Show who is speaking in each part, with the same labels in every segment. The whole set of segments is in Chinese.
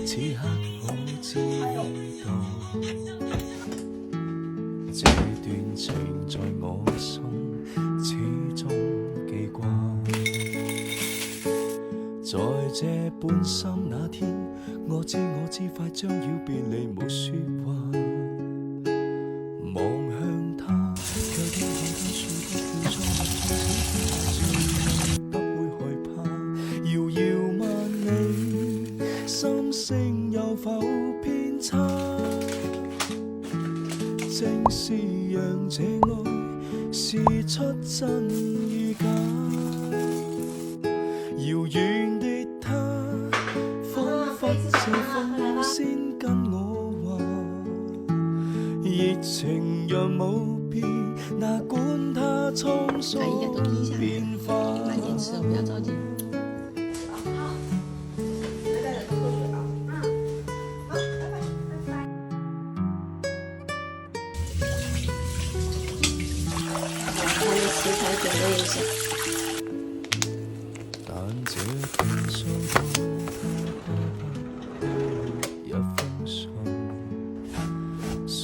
Speaker 1: 此刻我知道，這段情在我心始終記掛。在這半生那天，我知快將要別離，無說話。望向他，卻聽見他說不要再不會害怕，遙遙萬里，心聲有否偏差？正是讓這愛試出真與假。遙遠的他，彷彿這風先跟我話，熱情若冇變，哪管它滄桑變化。
Speaker 2: 慢點吃，不要着急。把你食材准备一下。
Speaker 1: 但這變數到一封信，信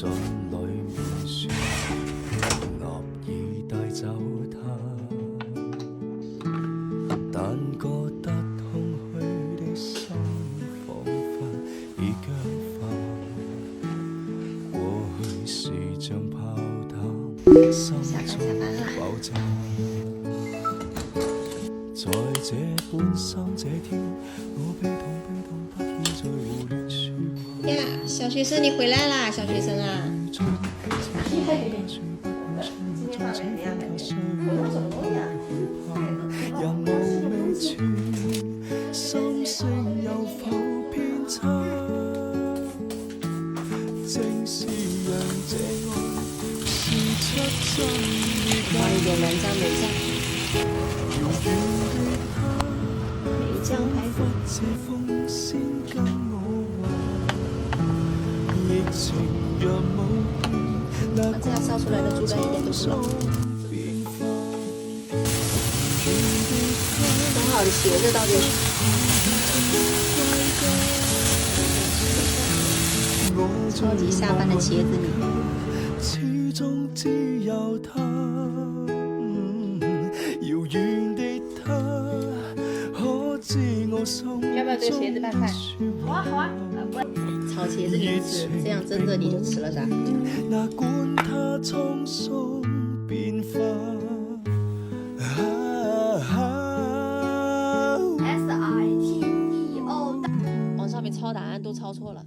Speaker 1: 裏面說樂意帶走他，但覺得空虛的心彷彿已僵化，過去是像炮彈，心中爆炸。在這半生這天，我悲痛不已再胡亂說話。
Speaker 2: 呀，小學生你回來啦，小學生啊！
Speaker 3: 今天放哪呀？我用什么东西啊？
Speaker 1: 人無未全，心聲有否偏差？正是讓這愛試出真與假。
Speaker 2: 放一點南薑梅醬。梅醬排骨。把这样烧出来的猪肝一点都不老。很好的茄子倒进去。超级下饭的茄子米。
Speaker 1: 始終只有他，遙遠的他，可知我心
Speaker 3: 要不要對茄子拌飯？好啊好啊。
Speaker 2: 炒茄子你吃，這樣蒸着你就吃了噻。
Speaker 1: 哪管它滄桑變化。
Speaker 3: SITEO。
Speaker 2: 往上面抄答案都抄錯了。